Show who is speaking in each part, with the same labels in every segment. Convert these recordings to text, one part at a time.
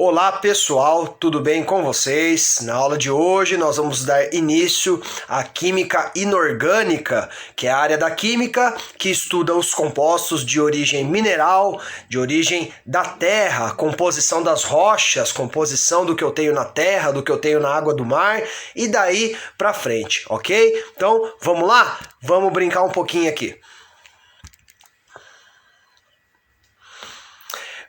Speaker 1: Olá pessoal, tudo bem com vocês? Na aula de hoje nós vamos dar início à química inorgânica, que é a área da química que estuda os compostos de origem mineral, de origem da terra, composição das rochas, composição do que eu tenho na terra, do que eu tenho na água do mar e daí pra frente, ok? Então vamos lá? Vamos brincar um pouquinho aqui.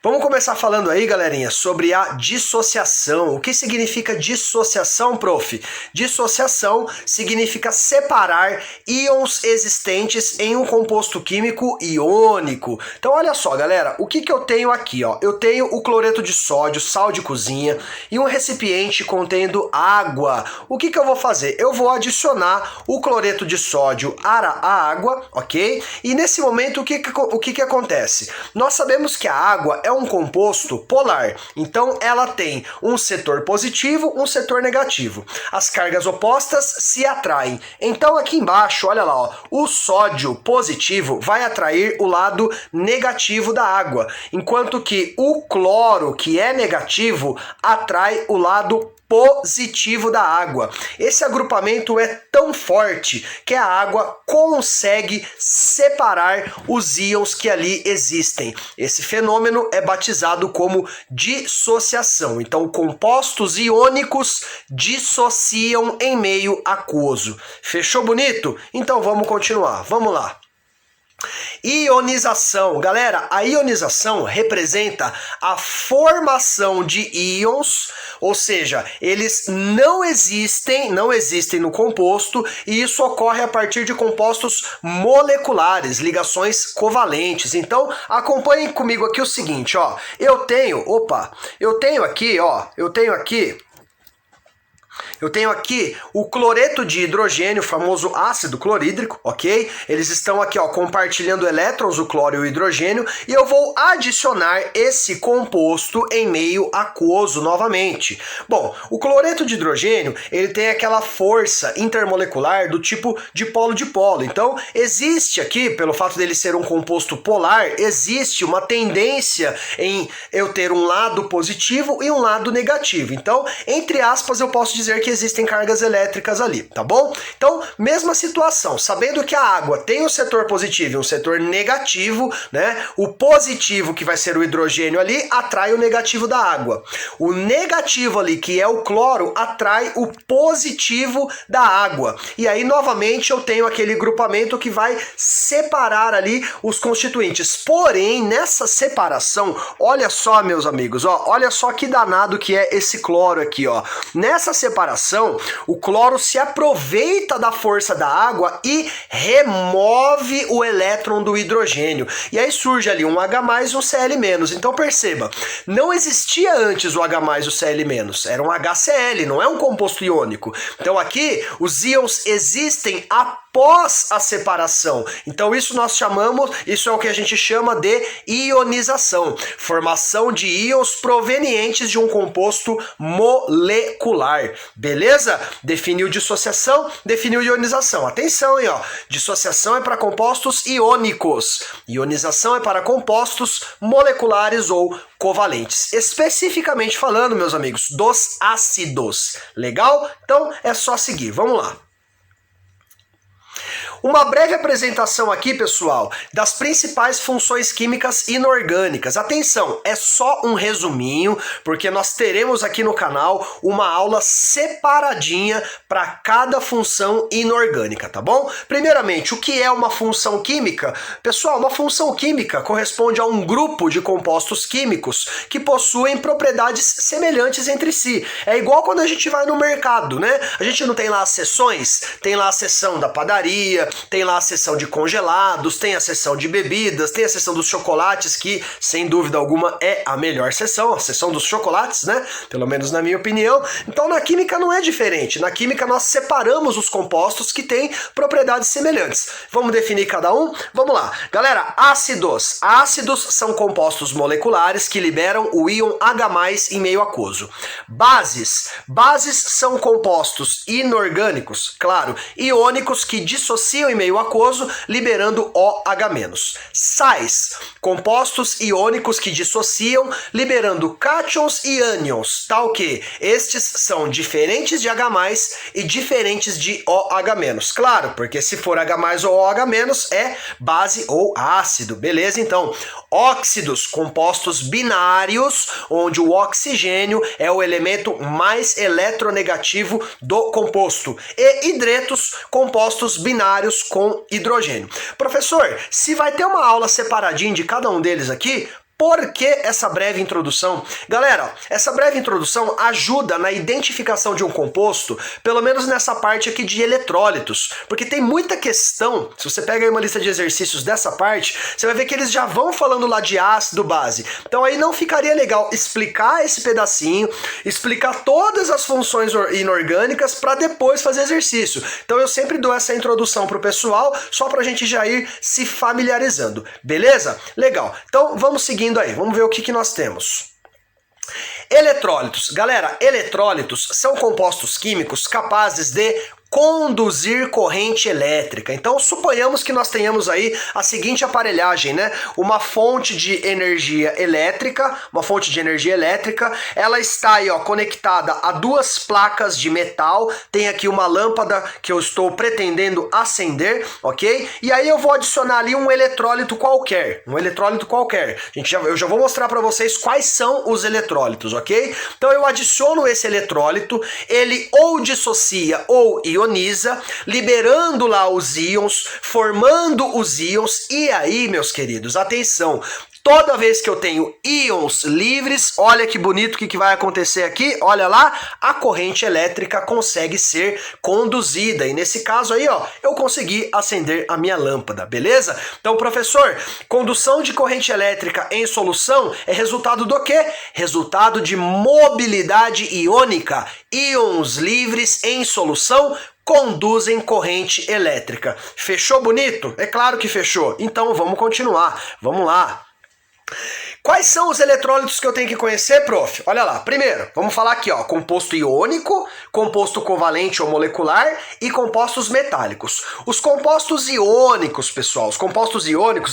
Speaker 1: Vamos começar falando aí, galerinha, sobre a dissociação. O que significa dissociação, prof? Dissociação significa separar íons existentes em um composto químico iônico. Então, olha só, galera, o que eu tenho aqui, ó? Eu tenho o cloreto de sódio, sal de cozinha e um recipiente contendo água. O que eu vou fazer? Eu vou adicionar o cloreto de sódio à água, ok? E nesse momento, o que acontece? Nós sabemos que a água é um composto polar, então ela tem um setor positivo, um setor negativo. As cargas opostas se atraem. Então aqui embaixo, olha lá, ó, o sódio positivo vai atrair o lado negativo da água, enquanto que o cloro, que é negativo, atrai o lado positivo da água. Esse agrupamento é tão forte que a água consegue separar os íons que ali existem. Esse fenômeno é batizado como dissociação. Então, compostos iônicos dissociam em meio aquoso. Fechou bonito? Então vamos continuar. Vamos lá. Ionização. Galera, a ionização representa a formação de íons, ou seja, eles não existem no composto e isso ocorre a partir de compostos moleculares, ligações covalentes. Então, acompanhem comigo aqui o seguinte, ó. Eu tenho aqui o cloreto de hidrogênio, o famoso ácido clorídrico, ok? Eles estão aqui, ó, compartilhando elétrons, o cloro e o hidrogênio, e eu vou adicionar esse composto em meio aquoso novamente. Bom, o cloreto de hidrogênio, ele tem aquela força intermolecular do tipo dipolo-dipolo. Então, existe aqui, pelo fato dele ser um composto polar, existe uma tendência em eu ter um lado positivo e um lado negativo. Então, entre aspas, eu posso dizer que existem cargas elétricas ali, tá bom? Então, mesma situação, sabendo que a água tem um setor positivo e um setor negativo, né? O positivo, que vai ser o hidrogênio ali, atrai o negativo da água. O negativo ali, que é o cloro, atrai o positivo da água. E aí, novamente, eu tenho aquele grupamento que vai separar ali os constituintes. Porém, nessa separação, olha só, meus amigos, ó, olha só que danado que é esse cloro aqui, ó. Nessa separação, o cloro se aproveita da força da água e remove o elétron do hidrogênio. E aí surge ali um H+, e um Cl-. Então perceba, não existia antes o H+, e o Cl-, era um HCl, não é um composto iônico. Então aqui os íons existem após a separação. Então isso é o que a gente chama de ionização, formação de íons provenientes de um composto molecular. Beleza? Definiu dissociação, definiu ionização. Atenção, hein, ó. Dissociação é para compostos iônicos. Ionização é para compostos moleculares ou covalentes. Especificamente falando, meus amigos, dos ácidos. Legal? Então é só seguir. Vamos lá. Uma breve apresentação aqui, pessoal, das principais funções químicas inorgânicas. Atenção, é só um resuminho, porque nós teremos aqui no canal uma aula separadinha para cada função inorgânica, tá bom? Primeiramente, o que é uma função química? Pessoal, uma função química corresponde a um grupo de compostos químicos que possuem propriedades semelhantes entre si. É igual quando a gente vai no mercado, né? A gente não tem lá as seções? Tem lá a seção da padaria, tem lá a seção de congelados, tem a seção de bebidas, tem a seção dos chocolates, que sem dúvida alguma é a melhor seção, a seção dos chocolates, né? Pelo menos na minha opinião. Então na química não é diferente. Na química nós separamos os compostos que têm propriedades semelhantes. Vamos definir cada um? Vamos lá. Galera, ácidos. Ácidos são compostos moleculares que liberam o íon H+ em meio aquoso. Bases. Bases são compostos inorgânicos, claro, iônicos que dissociam dissociam em meio aquoso, liberando OH-. Sais, compostos iônicos que dissociam, liberando cátions e ânions, tal que estes são diferentes de H+, e diferentes de OH-. Claro, porque se for H+ ou OH- é base ou ácido, beleza? Então, óxidos, compostos binários, onde o oxigênio é o elemento mais eletronegativo do composto, e hidretos, compostos binários com hidrogênio. Professor, se vai ter uma aula separadinha de cada um deles aqui, por que essa breve introdução? Galera, essa breve introdução ajuda na identificação de um composto, pelo menos nessa parte aqui de eletrólitos, porque tem muita questão. Se você pega aí uma lista de exercícios dessa parte, você vai ver que eles já vão falando lá de ácido, base. Então aí não ficaria legal explicar esse pedacinho, explicar todas as funções inorgânicas para depois fazer exercício. Então eu sempre dou essa introdução pro pessoal, só pra gente já ir se familiarizando, beleza? Legal. Então vamos seguir aí, vamos ver o que nós temos. Eletrólitos. Galera, eletrólitos são compostos químicos capazes de conduzir corrente elétrica. Então, suponhamos que nós tenhamos aí a seguinte aparelhagem, né? Uma fonte de energia elétrica, ela está aí, ó, conectada a duas placas de metal. Tem aqui uma lâmpada que eu estou pretendendo acender, ok? E aí eu vou adicionar ali um eletrólito qualquer, eu já vou mostrar para vocês quais são os eletrólitos, ok? Então eu adiciono esse eletrólito, ele ou dissocia ou ioniza, liberando lá os íons, formando os íons, e aí, meus queridos, atenção, toda vez que eu tenho íons livres, olha que bonito o que vai acontecer aqui, olha lá, a corrente elétrica consegue ser conduzida, e nesse caso aí, ó, eu consegui acender a minha lâmpada, beleza? Então, professor, condução de corrente elétrica em solução é resultado do quê? Resultado de mobilidade iônica. Íons livres em solução conduzem corrente elétrica. Fechou bonito? É claro que fechou. Então vamos continuar. Vamos lá. Quais são os eletrólitos que eu tenho que conhecer, prof? Olha lá, primeiro, vamos falar aqui, ó, composto iônico, composto covalente ou molecular e compostos metálicos. Os compostos iônicos, pessoal,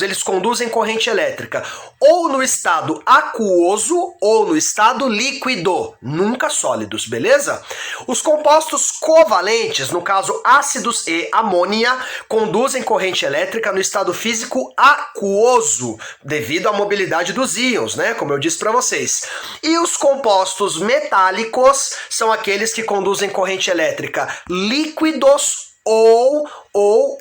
Speaker 1: eles conduzem corrente elétrica ou no estado aquoso ou no estado líquido, nunca sólidos, beleza? Os compostos covalentes, no caso ácidos e amônia, conduzem corrente elétrica no estado físico aquoso, devido à mobilidade dos íons, né? Como eu disse para vocês. E os compostos metálicos são aqueles que conduzem corrente elétrica líquidos ou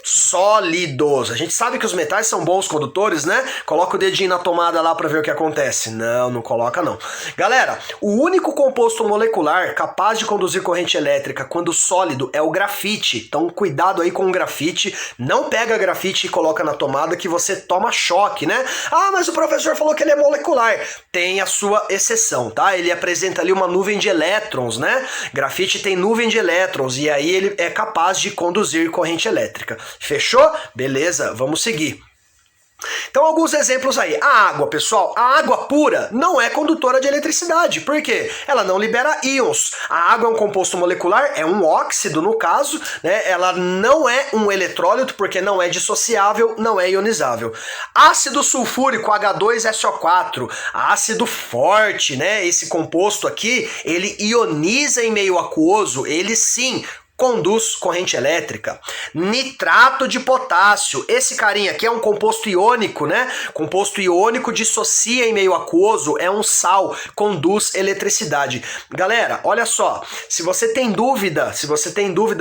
Speaker 1: sólidos. A gente sabe que os metais são bons condutores, né? Coloca o dedinho na tomada lá para ver o que acontece. Não coloca não. Galera, o único composto molecular capaz de conduzir corrente elétrica quando sólido é o grafite. Então cuidado aí com o grafite. Não pega grafite e coloca na tomada que você toma choque, né? Ah, mas o professor falou que ele é molecular. Tem a sua exceção, tá? Ele apresenta ali uma nuvem de elétrons, né? Grafite tem nuvem de elétrons e aí ele é capaz de conduzir corrente elétrica. Fechou? Beleza, vamos seguir. Então, alguns exemplos aí. A água, pessoal, a água pura não é condutora de eletricidade. Por quê? Ela não libera íons. A água é um composto molecular, é um óxido no caso, né? Ela não é um eletrólito porque não é dissociável, não é ionizável. Ácido sulfúrico, H2SO4, ácido forte, né? Esse composto aqui, ele ioniza em meio aquoso, ele sim conduz corrente elétrica. Nitrato de potássio, esse carinha aqui é um composto iônico, né? Composto iônico dissocia em meio aquoso, é um sal, conduz eletricidade. Galera, olha só, se você tem dúvida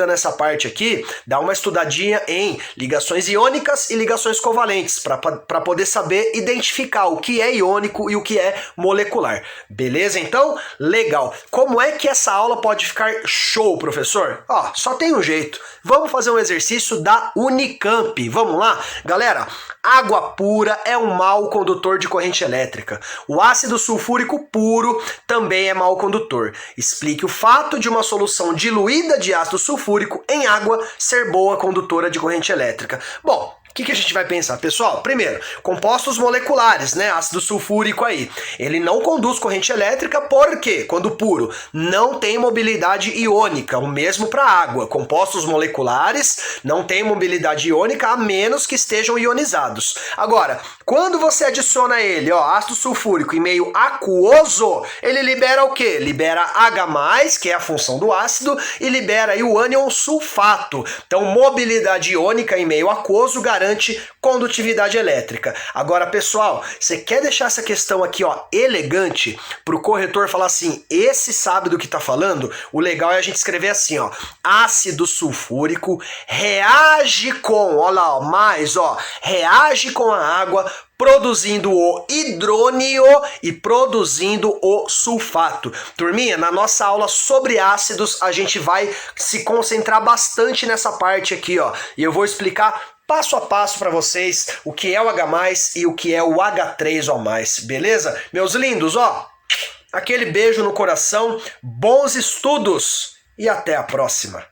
Speaker 1: nessa parte aqui, dá uma estudadinha em ligações iônicas e ligações covalentes, para poder saber identificar o que é iônico e o que é molecular. Beleza, então? Legal. Como é que essa aula pode ficar show, professor? Ó, só tem um jeito. Vamos fazer um exercício da Unicamp. Vamos lá? Galera, água pura é um mau condutor de corrente elétrica. O ácido sulfúrico puro também é mau condutor. Explique o fato de uma solução diluída de ácido sulfúrico em água ser boa condutora de corrente elétrica. Bom, O que a gente vai pensar? Pessoal, primeiro, compostos moleculares, né? Ácido sulfúrico aí. Ele não conduz corrente elétrica porque, quando puro, não tem mobilidade iônica. O mesmo para água. Compostos moleculares não têm mobilidade iônica a menos que estejam ionizados. Agora, quando você adiciona ele, ó, ácido sulfúrico em meio aquoso, ele libera o quê? Libera H+, que é a função do ácido, e libera aí o ânion sulfato. Então, mobilidade iônica em meio aquoso garante condutividade elétrica. Agora, pessoal, você quer deixar essa questão aqui, ó, elegante, para o corretor falar assim, esse sabe do que está falando? O legal é a gente escrever assim, ó, ácido sulfúrico reage com, ó lá, ó, mais, ó, reage com a água, produzindo o hidrônio e produzindo o sulfato. Turminha, na nossa aula sobre ácidos, a gente vai se concentrar bastante nessa parte aqui, ó, e eu vou explicar passo a passo para vocês o que é o H+ e o que é o H3O+, beleza? Meus lindos, ó, aquele beijo no coração, bons estudos e até a próxima.